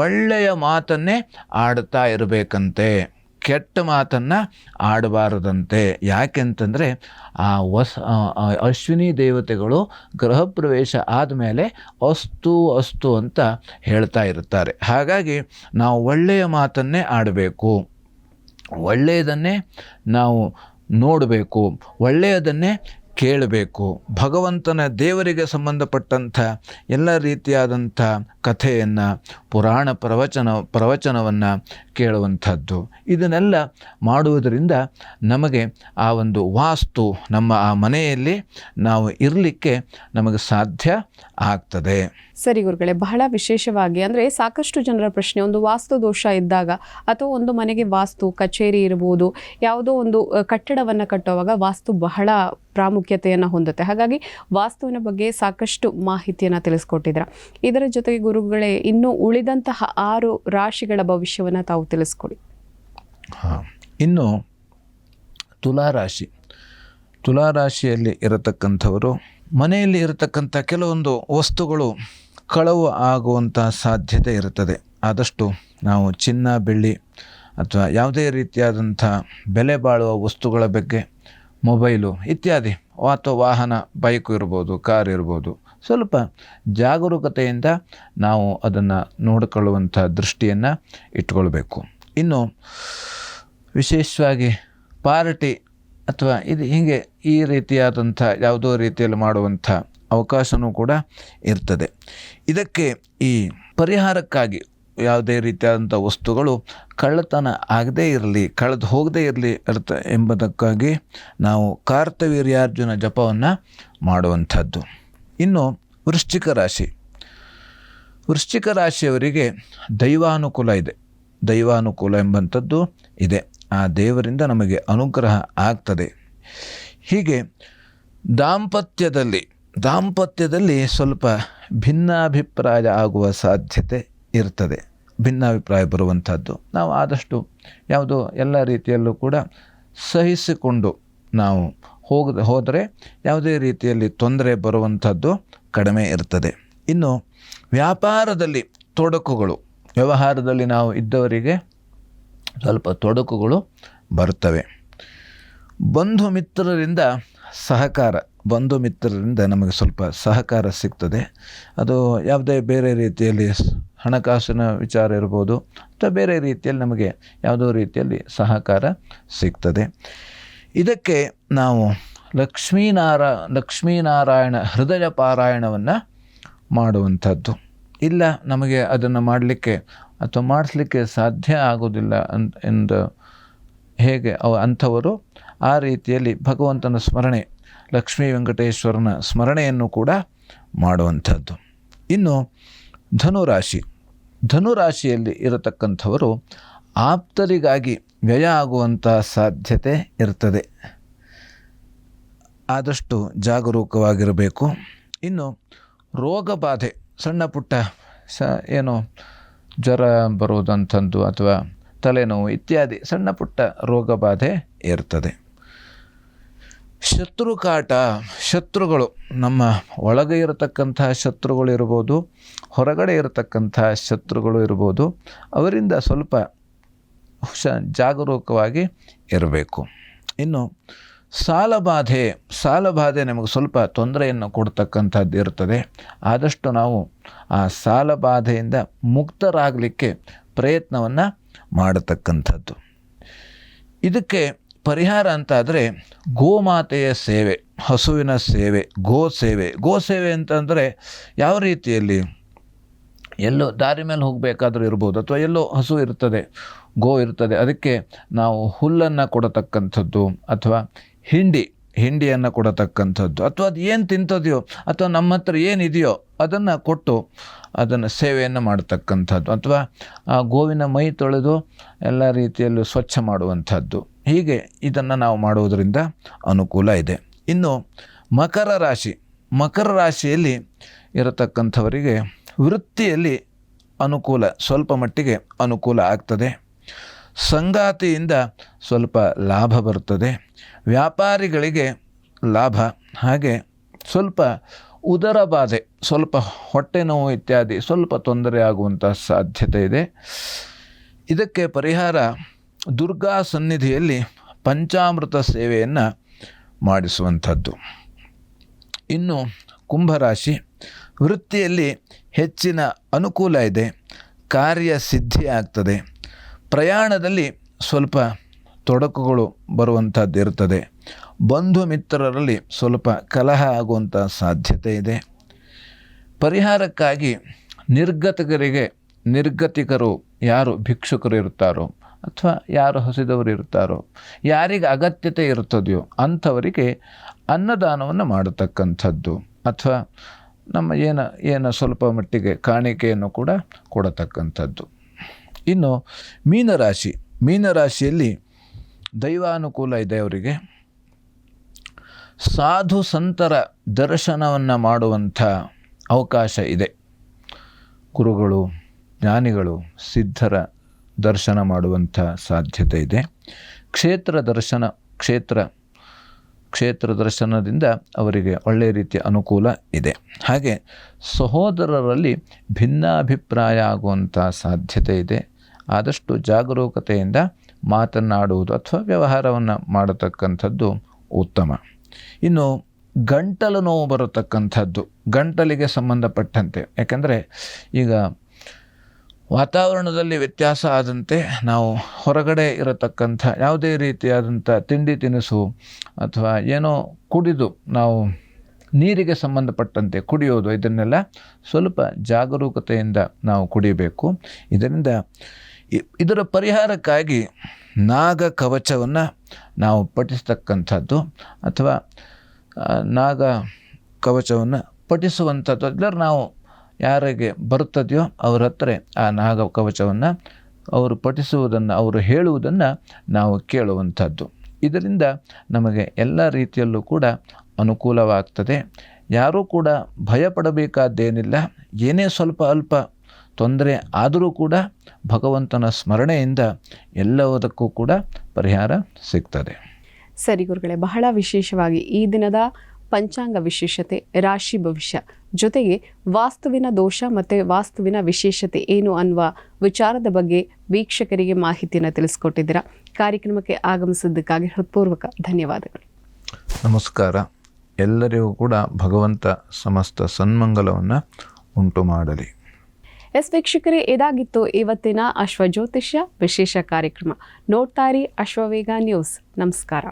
ಒಳ್ಳೆಯ ಮಾತನ್ನೇ ಆಡ್ತಾ ಇರಬೇಕಂತೆ, ಕೆಟ್ಟ ಮಾತನ್ನು ಆಡಬಾರದಂತೆ. ಯಾಕೆಂತಂದರೆ ಆ ಅಶ್ವಿನಿ ದೇವತೆಗಳು ಗೃಹ ಪ್ರವೇಶ ಆದಮೇಲೆ ಅಸ್ತು ಅಂತ ಹೇಳ್ತಾ ಇರ್ತಾರೆ. ಹಾಗಾಗಿ ನಾವು ಒಳ್ಳೆಯ ಮಾತನ್ನೇ ಆಡಬೇಕು, ಒಳ್ಳೆಯದನ್ನೇ ನಾವು ನೋಡಬೇಕು, ಒಳ್ಳೆಯದನ್ನೇ ಕೇಳಬೇಕು. ಭಗವಂತನ ದೇವರಿಗೆ ಸಂಬಂಧಪಟ್ಟಂಥ ಎಲ್ಲ ರೀತಿಯಾದಂಥ ಕಥೆಯನ್ನು, ಪುರಾಣ ಪ್ರವಚನವನ್ನು ಕೇಳುವಂಥದ್ದು, ಇದನ್ನೆಲ್ಲ ಮಾಡುವುದರಿಂದ ನಮಗೆ ಆ ಒಂದು ವಾಸ್ತು ನಮ್ಮ ಆ ಮನೆಯಲ್ಲಿ ನಾವು ಇರಲಿಕ್ಕೆ ನಮಗೆ ಸಾಧ್ಯ ಆಗ್ತದೆ. ಸರಿ ಗುರುಗಳೇ, ಬಹಳ ವಿಶೇಷವಾಗಿ ಅಂದರೆ ಸಾಕಷ್ಟು ಜನರ ಪ್ರಶ್ನೆ, ಒಂದು ವಾಸ್ತು ದೋಷ ಇದ್ದಾಗ ಅಥವಾ ಒಂದು ಮನೆಗೆ ವಾಸ್ತು ಕಚೇರಿ ಇರ್ಬೋದು, ಯಾವುದೋ ಒಂದು ಕಟ್ಟಡವನ್ನು ಕಟ್ಟುವಾಗ ವಾಸ್ತು ಬಹಳ ಪ್ರಾಮುಖ್ಯತೆಯನ್ನು ಹೊಂದುತ್ತೆ. ಹಾಗಾಗಿ ವಾಸ್ತುವಿನ ಬಗ್ಗೆ ಸಾಕಷ್ಟು ಮಾಹಿತಿಯನ್ನು ತಿಳಿಸ್ಕೊಟ್ಟಿದ್ದೀರಾ. ಇದರ ಜೊತೆಗೆ ಗುರುಗಳೇ, ಇನ್ನೂ ಉಳಿದಂತಹ 6 ರಾಶಿಗಳ ಭವಿಷ್ಯವನ್ನು ತಾವು ತಿಳಿಸ್ಕೊಡಿ. ಇನ್ನು ತುಲಾರಾಶಿಯಲ್ಲಿ ಇರತಕ್ಕಂಥವರು ಮನೆಯಲ್ಲಿ ಇರತಕ್ಕಂಥ ಕೆಲವೊಂದು ವಸ್ತುಗಳು ಕಳವು ಆಗುವಂಥ ಸಾಧ್ಯತೆ ಇರುತ್ತದೆ. ಆದಷ್ಟು ನಾವು ಚಿನ್ನ, ಬೆಳ್ಳಿ ಅಥವಾ ಯಾವುದೇ ರೀತಿಯಾದಂಥ ಬೆಲೆ ಬಾಳುವ ವಸ್ತುಗಳ ಬಗ್ಗೆ, ಮೊಬೈಲು ಇತ್ಯಾದಿ, ಅಥವಾ ವಾಹನ, ಬೈಕು ಇರ್ಬೋದು, ಕಾರ್ ಇರ್ಬೋದು, ಸ್ವಲ್ಪ ಜಾಗರೂಕತೆಯಿಂದ ನಾವು ಅದನ್ನು ನೋಡಿಕೊಳ್ಳುವಂಥ ದೃಷ್ಟಿಯನ್ನು ಇಟ್ಕೊಳ್ಬೇಕು. ಇನ್ನು ವಿಶೇಷವಾಗಿ ಪಾರ್ಟಿ ಅಥವಾ ಇದು ಹೀಗೆ ಈ ರೀತಿಯಾದಂಥ ಯಾವುದೋ ರೀತಿಯಲ್ಲಿ ಮಾಡುವಂಥ ಅವಕಾಶವೂ ಕೂಡ ಇರ್ತದೆ. ಇದಕ್ಕೆ ಈ ಪರಿಹಾರಕ್ಕಾಗಿ ಯಾವುದೇ ರೀತಿಯಾದಂಥ ವಸ್ತುಗಳು ಕಳ್ಳತನ ಆಗದೇ ಇರಲಿ, ಕಳೆದು ಹೋಗದೇ ಇರಲಿ ಎಂಬುದಕ್ಕಾಗಿ ನಾವು ಕಾರ್ತವೀರ್ಯಾರ್ಜುನ ಜಪವನ್ನು ಮಾಡುವಂಥದ್ದು. ಇನ್ನು ವೃಶ್ಚಿಕ ರಾಶಿ. ವೃಶ್ಚಿಕ ರಾಶಿಯವರಿಗೆ ದೈವಾನುಕೂಲ ಇದೆ. ದೈವಾನುಕೂಲ ಎಂಬಂಥದ್ದು ಇದೆ. ಆ ದೇವರಿಂದ ನಮಗೆ ಅನುಗ್ರಹ ಆಗ್ತದೆ. ಹೀಗೆ ದಾಂಪತ್ಯದಲ್ಲಿ ಸ್ವಲ್ಪ ಭಿನ್ನಾಭಿಪ್ರಾಯ ಆಗುವ ಸಾಧ್ಯತೆ ಇರ್ತದೆ. ಭಿನ್ನಾಭಿಪ್ರಾಯ ಬರುವಂಥದ್ದು ನಾವು ಆದಷ್ಟು ಎಲ್ಲ ರೀತಿಯಲ್ಲೂ ಕೂಡ ಸಹಿಸಿಕೊಂಡು ನಾವು ಹೋದರೆ ಯಾವುದೇ ರೀತಿಯಲ್ಲಿ ತೊಂದರೆ ಬರುವಂಥದ್ದು ಕಡಿಮೆ ಇರ್ತದೆ. ಇನ್ನು ವ್ಯಾಪಾರದಲ್ಲಿ ತೊಡಕುಗಳು, ವ್ಯವಹಾರದಲ್ಲಿ ನಾವು ಇದ್ದವರಿಗೆ ಸ್ವಲ್ಪ ತೊಡಕುಗಳು ಬರ್ತವೆ. ಬಂಧು ಮಿತ್ರರಿಂದ ನಮಗೆ ಸ್ವಲ್ಪ ಸಹಕಾರ ಸಿಗ್ತದೆ. ಅದು ಯಾವುದೇ ಬೇರೆ ರೀತಿಯಲ್ಲಿ ಹಣಕಾಸಿನ ವಿಚಾರ ಇರ್ಬೋದು ಅಥವಾ ಬೇರೆ ರೀತಿಯಲ್ಲಿ ನಮಗೆ ಯಾವುದೋ ರೀತಿಯಲ್ಲಿ ಸಹಕಾರ ಸಿಗ್ತದೆ. ಇದಕ್ಕೆ ನಾವು ಲಕ್ಷ್ಮೀನಾರಾಯಣ ಹೃದಯ ಪಾರಾಯಣವನ್ನು ಮಾಡುವಂಥದ್ದು. ಇಲ್ಲ ನಮಗೆ ಅದನ್ನು ಮಾಡಲಿಕ್ಕೆ ಅಥವಾ ಮಾಡಿಸ್ಲಿಕ್ಕೆ ಸಾಧ್ಯ ಆಗೋದಿಲ್ಲ ಎಂದು ಹೇಗೆ ಅಂಥವರು ಆ ರೀತಿಯಲ್ಲಿ ಭಗವಂತನ ಸ್ಮರಣೆ, ಲಕ್ಷ್ಮೀ ವೆಂಕಟೇಶ್ವರನ ಸ್ಮರಣೆಯನ್ನು ಕೂಡ ಮಾಡುವಂಥದ್ದು. ಇನ್ನು ಧನುರಾಶಿಯಲ್ಲಿ ಇರತಕ್ಕಂಥವರು ಆಪ್ತರಿಗಾಗಿ ವ್ಯಯ ಆಗುವಂಥ ಸಾಧ್ಯತೆ ಇರ್ತದೆ. ಆದಷ್ಟು ಜಾಗರೂಕವಾಗಿರಬೇಕು. ಇನ್ನು ರೋಗ ಬಾಧೆ, ಸಣ್ಣ ಪುಟ್ಟ ಜ್ವರ ಬರುವುದಂಥದ್ದು ಅಥವಾ ತಲೆನೋವು ಇತ್ಯಾದಿ ಸಣ್ಣ ಪುಟ್ಟ ರೋಗ ಬಾಧೆ ಇರ್ತದೆ. ಶತ್ರುಗಳು ನಮ್ಮ ಒಳಗೆ ಇರತಕ್ಕಂತಹ ಶತ್ರುಗಳು ಇರ್ಬೋದು, ಹೊರಗಡೆ ಇರತಕ್ಕಂತಹ ಶತ್ರುಗಳು ಇರ್ಬೋದು. ಅವರಿಂದ ಸ್ವಲ್ಪ ಜಾಗರೂಕವಾಗಿ ಇರಬೇಕು. ಇನ್ನು ಸಾಲಬಾಧೆ ನಮಗೆ ಸ್ವಲ್ಪ ತೊಂದರೆಯನ್ನು ಕೊಡ್ತಕ್ಕಂಥದ್ದು ಇರ್ತದೆ. ಆದಷ್ಟು ನಾವು ಆ ಸಾಲಬಾಧೆಯಿಂದ ಮುಕ್ತರಾಗಲಿಕ್ಕೆ ಪ್ರಯತ್ನವನ್ನು ಮಾಡತಕ್ಕಂಥದ್ದು. ಇದಕ್ಕೆ ಪರಿಹಾರ ಅಂತಾದರೆ ಗೋಮಾತೆಯ ಸೇವೆ, ಹಸುವಿನ ಸೇವೆ, ಗೋಸೇವೆ ಅಂತಂದರೆ ಯಾವ ರೀತಿಯಲ್ಲಿ ಎಲ್ಲೋ ದಾರಿ ಮೇಲೆ ಹೋಗಬೇಕಾದ್ರೂ ಇರ್ಬೋದು ಅಥವಾ ಎಲ್ಲೋ ಹಸು ಇರ್ತದೆ, ಗೋ ಇರ್ತದೆ, ಅದಕ್ಕೆ ನಾವು ಹುಲ್ಲನ್ನು ಕೊಡತಕ್ಕಂಥದ್ದು ಅಥವಾ ಹಿಂಡಿಯನ್ನು ಕೊಡತಕ್ಕಂಥದ್ದು ಅಥವಾ ಅದು ಏನು ತಿಂತದೆಯೋ ಅಥವಾ ನಮ್ಮ ಹತ್ರ ಏನಿದೆಯೋ ಅದನ್ನು ಕೊಟ್ಟು ಅದನ್ನು ಸೇವೆಯನ್ನು ಮಾಡತಕ್ಕಂಥದ್ದು ಅಥವಾ ಆ ಗೋವಿನ ಮೈ ತೊಳೆದು ಎಲ್ಲ ರೀತಿಯಲ್ಲೂ ಸ್ವಚ್ಛ ಮಾಡುವಂಥದ್ದು. ಹೀಗೆ ಇದನ್ನು ನಾವು ಮಾಡುವುದರಿಂದ ಅನುಕೂಲ ಇದೆ. ಇನ್ನು ಮಕರ ರಾಶಿಯಲ್ಲಿ ಇರತಕ್ಕಂಥವರಿಗೆ ವೃತ್ತಿಯಲ್ಲಿ ಸ್ವಲ್ಪ ಮಟ್ಟಿಗೆ ಅನುಕೂಲ ಆಗ್ತದೆ. ಸಂಗಾತಿಯಿಂದ ಸ್ವಲ್ಪ ಲಾಭ ಬರ್ತದೆ. ವ್ಯಾಪಾರಿಗಳಿಗೆ ಲಾಭ. ಹಾಗೆ ಸ್ವಲ್ಪ ಉದರ ಬಾಧೆ, ಸ್ವಲ್ಪ ಹೊಟ್ಟೆ ನೋವು ಇತ್ಯಾದಿ ಸ್ವಲ್ಪ ತೊಂದರೆ ಆಗುವಂಥ ಸಾಧ್ಯತೆ ಇದೆ. ಇದಕ್ಕೆ ಪರಿಹಾರ ದುರ್ಗಾ ಸನ್ನಿಧಿಯಲ್ಲಿ ಪಂಚಾಮೃತ ಸೇವೆಯನ್ನು ಮಾಡಿಸುವಂಥದ್ದು. ಇನ್ನು ಕುಂಭರಾಶಿ, ವೃತ್ತಿಯಲ್ಲಿ ಹೆಚ್ಚಿನ ಅನುಕೂಲ ಇದೆ. ಕಾರ್ಯ ಸಿದ್ಧಿ ಆಗ್ತದೆ. ಪ್ರಯಾಣದಲ್ಲಿ ಸ್ವಲ್ಪ ತೊಡಕುಗಳು ಬರುವಂಥದ್ದು ಇರ್ತದೆ. ಬಂಧು ಮಿತ್ರರಲ್ಲಿ ಸ್ವಲ್ಪ ಕಲಹ ಆಗುವಂಥ ಸಾಧ್ಯತೆ ಇದೆ. ಪರಿಹಾರಕ್ಕಾಗಿ ನಿರ್ಗತಿಕರು ಯಾರು ಭಿಕ್ಷುಕರು ಇರ್ತಾರೋ ಅಥವಾ ಯಾರು ಹಸಿದವರು ಇರ್ತಾರೋ, ಯಾರಿಗೆ ಅಗತ್ಯತೆ ಇರ್ತದೆಯೋ ಅಂಥವರಿಗೆ ಅನ್ನದಾನವನ್ನು ಮಾಡತಕ್ಕಂಥದ್ದು ಅಥವಾ ನಮ್ಮ ಏನು ಸ್ವಲ್ಪ ಮಟ್ಟಿಗೆ ಕಾಣಿಕೆಯನ್ನು ಕೂಡ ಕೊಡತಕ್ಕಂಥದ್ದು. ಇನ್ನು ಮೀನರಾಶಿಯಲ್ಲಿ ದೈವಾನುಕೂಲ ಇದೆ. ಅವರಿಗೆ ಸಾಧು ಸಂತರ ದರ್ಶನವನ್ನು ಮಾಡುವಂಥ ಅವಕಾಶ ಇದೆ. ಗುರುಗಳು, ಜ್ಞಾನಿಗಳು, ಸಿದ್ಧರ ದರ್ಶನ ಮಾಡುವಂಥ ಸಾಧ್ಯತೆ ಇದೆ. ಕ್ಷೇತ್ರ ಕ್ಷೇತ್ರ ದರ್ಶನದಿಂದ ಅವರಿಗೆ ಒಳ್ಳೆಯ ರೀತಿಯ ಅನುಕೂಲ ಇದೆ. ಹಾಗೆ ಸಹೋದರರಲ್ಲಿ ಭಿನ್ನಾಭಿಪ್ರಾಯ ಆಗುವಂಥ ಸಾಧ್ಯತೆ ಇದೆ. ಆದಷ್ಟು ಜಾಗರೂಕತೆಯಿಂದ ಮಾತನಾಡುವುದು ಅಥವಾ ವ್ಯವಹಾರವನ್ನು ಮಾಡತಕ್ಕಂಥದ್ದು ಉತ್ತಮ. ಇನ್ನು ಗಂಟಲು ನೋವು ಬರತಕ್ಕಂಥದ್ದು, ಗಂಟಲಿಗೆ ಸಂಬಂಧಪಟ್ಟಂತೆ, ಯಾಕೆಂದರೆ ಈಗ ವಾತಾವರಣದಲ್ಲಿ ವ್ಯತ್ಯಾಸ ಆದಂತೆ ನಾವು ಹೊರಗಡೆ ಇರತಕ್ಕಂಥ ಯಾವುದೇ ರೀತಿಯಾದಂಥ ತಿಂಡಿ ತಿನಿಸು ಅಥವಾ ಏನೋ ಕುಡಿದು ನಾವು ನೀರಿಗೆ ಸಂಬಂಧಪಟ್ಟಂತೆ ಕುಡಿಯೋದು, ಇದನ್ನೆಲ್ಲ ಸ್ವಲ್ಪ ಜಾಗರೂಕತೆಯಿಂದ ನಾವು ಕುಡಿಬೇಕು. ಇದರ ಪರಿಹಾರಕ್ಕಾಗಿ ನಾಗ ಕವಚವನ್ನು ನಾವು ಪಠಿಸ್ತಕ್ಕಂಥದ್ದು ಅಥವಾ ನಾಗ ಕವಚವನ್ನು ಪಠಿಸುವಂಥದ್ದು, ಅದರ ನಾವು ಯಾರಿಗೆ ಬರ್ತದೆಯೋ ಅವರ ಹತ್ರ ಆ ನಾಗ ಕವಚವನ್ನು ಅವರು ಪಠಿಸುವುದನ್ನು, ಅವರು ಹೇಳುವುದನ್ನು ನಾವು ಕೇಳುವಂಥದ್ದು. ಇದರಿಂದ ನಮಗೆ ಎಲ್ಲ ರೀತಿಯಲ್ಲೂ ಕೂಡ ಅನುಕೂಲವಾಗ್ತದೆ. ಯಾರೂ ಕೂಡ ಭಯಪಡಬೇಕಾದ್ದೇನಿಲ್ಲ. ಏನೇ ಸ್ವಲ್ಪ ಅಲ್ಪ ತೊಂದರೆ ಆದರೂ ಕೂಡ ಭಗವಂತನ ಸ್ಮರಣೆಯಿಂದ ಎಲ್ಲದಕ್ಕೂ ಕೂಡ ಪರಿಹಾರ ಸಿಗ್ತದೆ. ಸರಿ ಗುರುಗಳೇ, ಬಹಳ ವಿಶೇಷವಾಗಿ ಈ ದಿನದ ಪಂಚಾಂಗ ವಿಶೇಷತೆ, ರಾಶಿ ಭವಿಷ್ಯ ಜೊತೆಗೆ ವಾಸ್ತುವಿನ ದೋಷ ಮತ್ತು ವಾಸ್ತುವಿನ ವಿಶೇಷತೆ ಏನು ಅನ್ನುವ ವಿಚಾರದ ಬಗ್ಗೆ ವೀಕ್ಷಕರಿಗೆ ಮಾಹಿತಿಯನ್ನು ತಿಳಿಸ್ಕೊಟ್ಟಿದ್ದೀರಾ. ಕಾರ್ಯಕ್ರಮಕ್ಕೆ ಆಗಮಿಸಿದ್ದಕ್ಕಾಗಿ ಹೃತ್ಪೂರ್ವಕ ಧನ್ಯವಾದಗಳು. ನಮಸ್ಕಾರ. ಎಲ್ಲರಿಗೂ ಕೂಡ ಭಗವಂತ ಸಮಸ್ತ ಸನ್ಮಂಗಲವನ್ನು ಉಂಟು ಮಾಡಲಿ. ವೀಕ್ಷಕರೇ, ಇದಾಗಿತ್ತು ಇವತ್ತಿನ ಅಶ್ವಜ್ಯೋತಿಷ್ಯ ವಿಶೇಷ ಕಾರ್ಯಕ್ರಮ. ನೋಡ್ತಾ ಇರಿ ಅಶ್ವವೇಗ ನ್ಯೂಸ್. ನಮಸ್ಕಾರ.